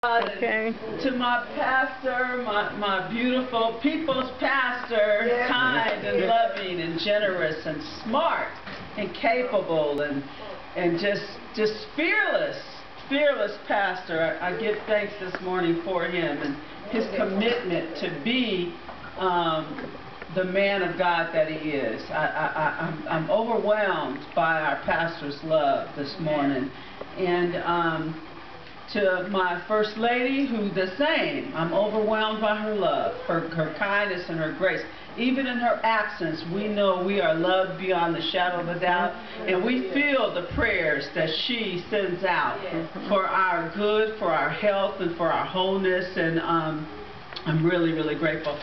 Okay. To my pastor, my beautiful people's pastor, Yeah. kind and loving and generous and smart and capable and just fearless pastor. I give thanks this morning for him and his commitment to be the man of God that he is. I'm overwhelmed by our pastor's love this morning. And to my First Lady, who the same. I'm overwhelmed by her love, her kindness and her grace. Even in her absence, we know we are loved beyond the shadow of a doubt, and we feel the prayers that she sends out for our good, for our health, and for our wholeness, and I'm really, really grateful.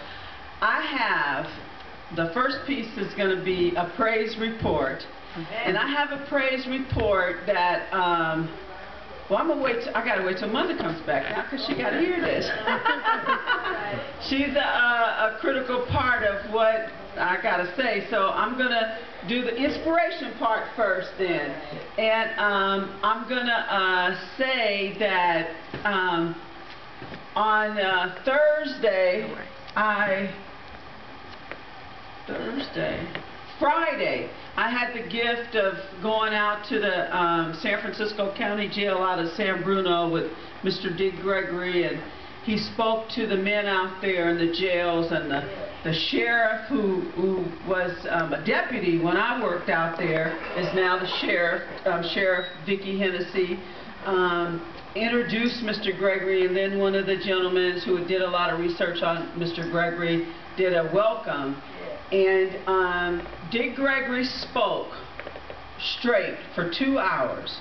I have, the first piece is going to be a praise report, and I have a praise report that well, I'm gonna wait. I gotta wait till Mother comes back now, cause she gotta hear this. She's a critical part of what I gotta say. So I'm gonna do the inspiration part first, then, and I'm gonna say that on Friday, I had the gift of going out to the San Francisco County Jail out of San Bruno with Mr. Gregory, and he spoke to the men out there in the jails, and the sheriff who was a deputy when I worked out there is now the sheriff, Sheriff Vicki Hennessy, introduced Mr. Gregory, and then one of the gentlemen who did a lot of research on Mr. Gregory did a welcome. And Dick Gregory spoke straight for 2 hours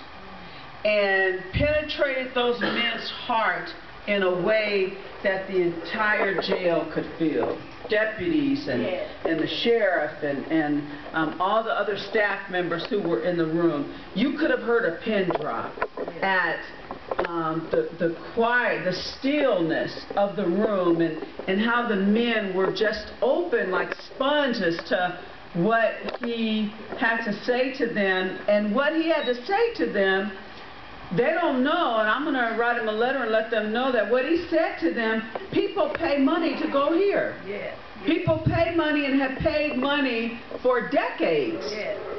and penetrated those men's heart in a way that the entire jail could feel. Deputies and the sheriff and all the other staff members who were in the room. You could have heard a pin drop at the quiet, the stillness of the room, and how the men were just open like sponges to what he had to say to them. And what he had to say to them, they don't know, and I'm going to write him a letter and let them know that what he said to them, people pay money to go here. People pay money and have paid money for decades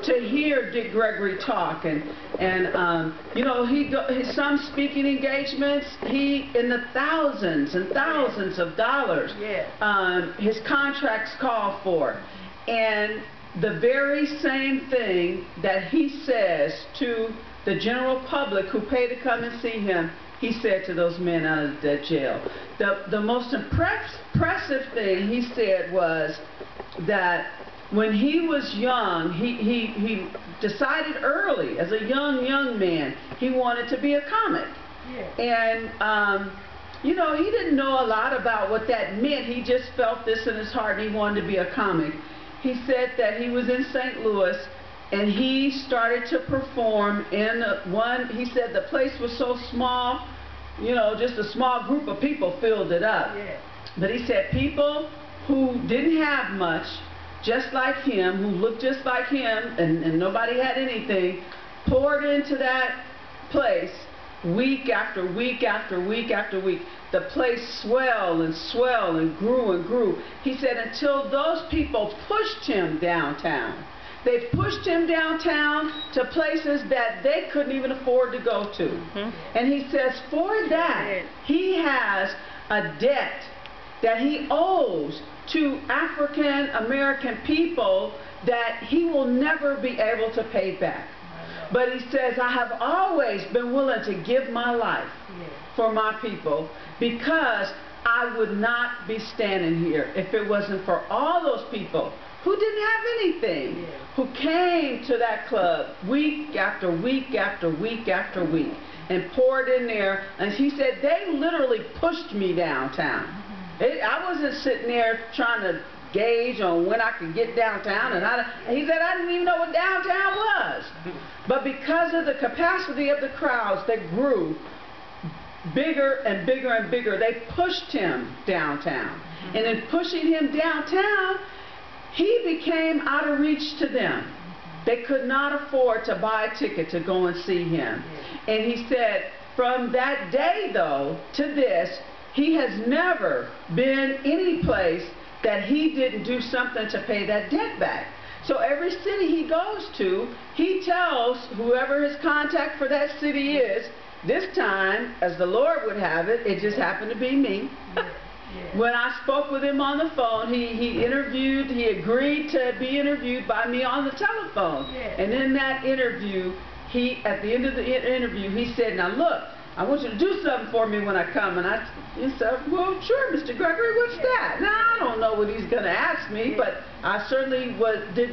to hear Dick Gregory talk, and you know, some speaking engagements, he in the thousands and thousands of dollars. His contracts call for, and the very same thing that he says to the general public who pay to come and see him, he said to those men out of that jail. The most impressive thing he said was that when he was young, he decided early, as a young man, he wanted to be a comic. And you know, he didn't know a lot about what that meant. He just felt this in his heart, and he wanted to be a comic. He said that he was in St. Louis, and he started to perform in he said the place was so small, you know, just a small group of people filled it up. But he said people who didn't have much, just like him, who looked just like him, and nobody had anything, poured into that place week after week after week after week. The place swelled and swelled and grew and grew. He said until those people pushed him downtown. They pushed him downtown to places that they couldn't even afford to go to. And he says for that, he has a debt that he owes to African American people that he will never be able to pay back. But he says, I have always been willing to give my life for my people, because I would not be standing here if it wasn't for all those people who didn't have anything, who came to that club week after week after week after week and poured in there. And he said, they literally pushed me downtown. I wasn't sitting there trying to gauge on when I could get downtown, and he said, I didn't even know what downtown was. But because of the capacity of the crowds that grew bigger and bigger and bigger, they pushed him downtown. And in pushing him downtown, he became out of reach to them. They could not afford to buy a ticket to go and see him. And he said, from that day, though, to this, he has never been any place that he didn't do something to pay that debt back. So every city he goes to, he tells whoever his contact for that city is. This time, as the Lord would have it, it just happened to be me. When I spoke with him on the phone, he agreed to be interviewed by me on the telephone. And in that interview, at the end of the interview, he said, "Now look, I want you to do something for me when I come." And he said, "Well, sure, Mr. Gregory, what's that?" Now, I don't know what he's going to ask me, but I certainly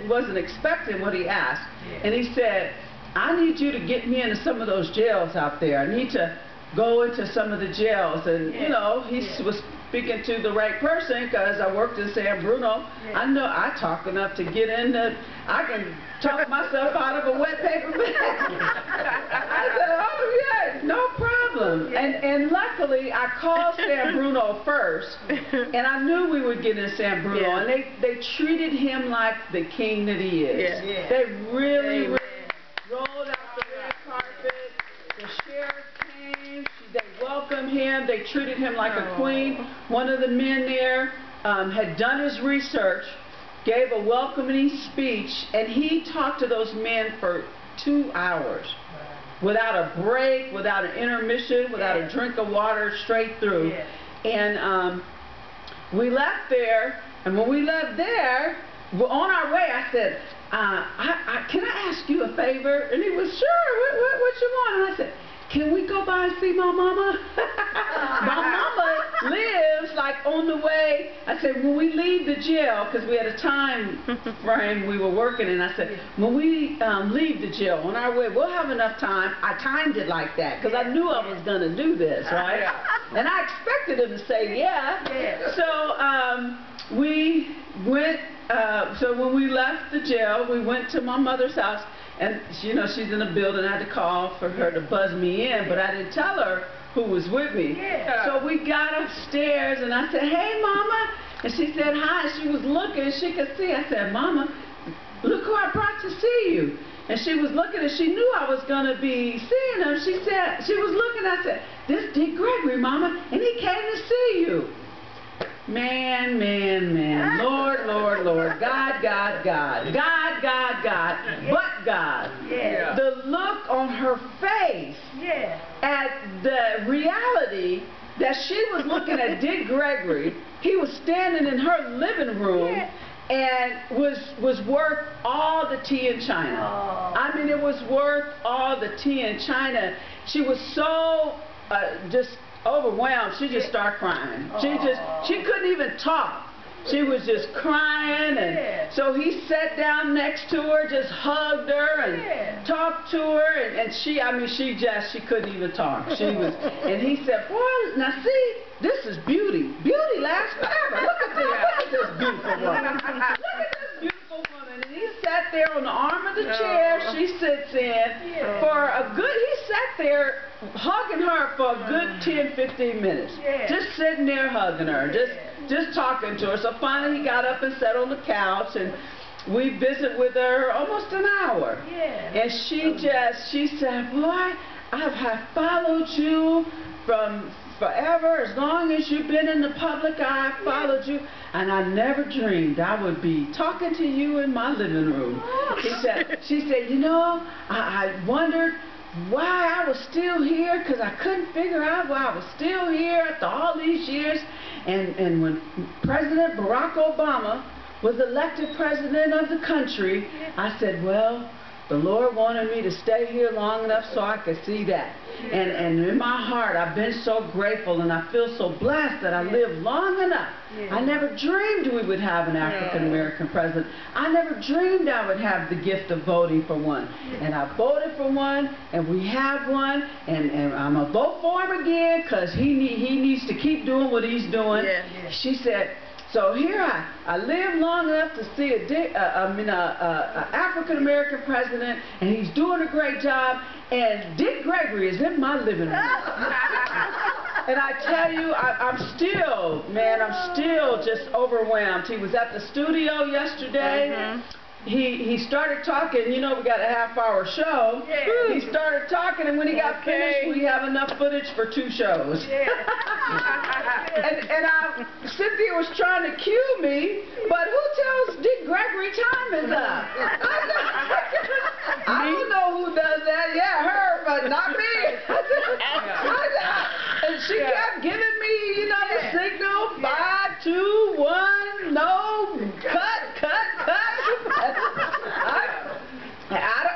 wasn't expecting what he asked. And he said, "I need you to get me into some of those jails out there. I need to go into some of the jails." And, you know, he was speaking to the right person because I worked in San Bruno. I know I talk enough to get in I can talk myself out of a wet paper bag. I said, "Oh, yeah, no problem." And luckily, I called San Bruno first, and I knew we would get in San Bruno, and they treated him like the king that he is. They really rolled out the red carpet. The sheriff came. They welcomed him. They treated him like a queen. One of the men there had done his research, gave a welcoming speech, and he talked to those men for 2 hours without a break, without an intermission, without a drink of water, straight through. And we left there, and when we left there, on our way, I said, "Can I ask you a favor?" And he was, "Sure, what you want?" And I said, "Can we go by and see my mama?" My mama lives like on the way. I said, when we leave the jail, because we had a time frame we were working in, I said, when we leave the jail, on our way, we'll have enough time. I timed it like that because I knew I was going to do this, right? And I expected him to say So we went, so when we left the jail, we went to my mother's house. And, you know, she's in the building. I had to call for her to buzz me in, but I didn't tell her who was with me. So we got upstairs, and I said, "Hey, Mama." And she said, "Hi." She was looking, and she could see. I said, "Mama, look who I brought to see you." And she was looking, and she knew I was going to be seeing him. She said, she was looking. I said, "This Dick Gregory, Mama, and he came to see you." Man, Lord, God, but God. The look on her face at the reality that she was looking at Dick Gregory. He was standing in her living room and was worth all the tea in China. I mean, it was worth all the tea in China. She was so just overwhelmed. She just started crying. She couldn't even talk. She was just crying, and so he sat down next to her, just hugged her and talked to her, and she couldn't even talk. She was, and he said, "Boy, now see, this is beauty. Beauty lasts forever. Look at this. Look at this beautiful woman. Look at this beautiful woman." And he sat there on the arm of the chair she sits in for a good. He sat there hugging her for a good 10-15 minutes, just sitting there hugging her, just talking to her. So finally he got up and sat on the couch, and we visited with her almost an hour. And she said, "Boy, I have followed you from forever. As long as you've been in the public, I followed you, and I never dreamed I would be talking to you in my living room." She said, "You know, I wondered why I was still here, because I couldn't figure out why I was still here after all these years. And when President Barack Obama was elected president of the country, I said, well, the Lord wanted me to stay here long enough so I could see that. And in my heart, I've been so grateful, and I feel so blessed that I lived long enough. I never dreamed we would have an African-American president. I never dreamed I would have the gift of voting for one. And I voted for one, and we have one, and I'm going to vote for him again because he needs to keep doing what he's doing. She said, so here I lived long enough to see an African-American president, and he's doing a great job, and Dick Gregory is in my living room. And I tell you, I'm still just overwhelmed. He was at the studio yesterday, he started talking. You know, we got a half-hour show. Yeah. He started talking, and when he got finished, we have enough footage for 2 shows. Yeah. and Cynthia was trying to cue me, but who tells Dick Gregory time is up? I don't know who does that. Yeah, her, but not me. And she kept giving me, you know, the signal, 5, 2, 1, no, cut.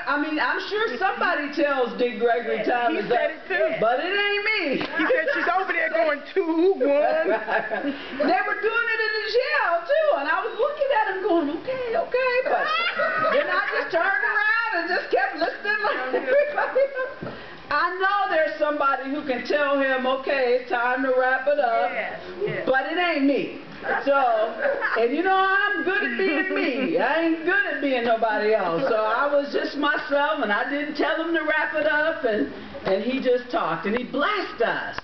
I mean, I'm sure somebody tells Dick Gregory time is up. He said it too. But it ain't me. He said she's over there going 2, 1. They were doing it in the jail too, and I was looking at him going, okay, but then I just turned around and just kept listening like everybody else. I know there's somebody who can tell him, okay, it's time to wrap it up, but it ain't me. So, and you know, I'm good at being me. I ain't good at being nobody else. So I was just myself, and I didn't tell him to wrap it up, and he just talked, and he blessed us.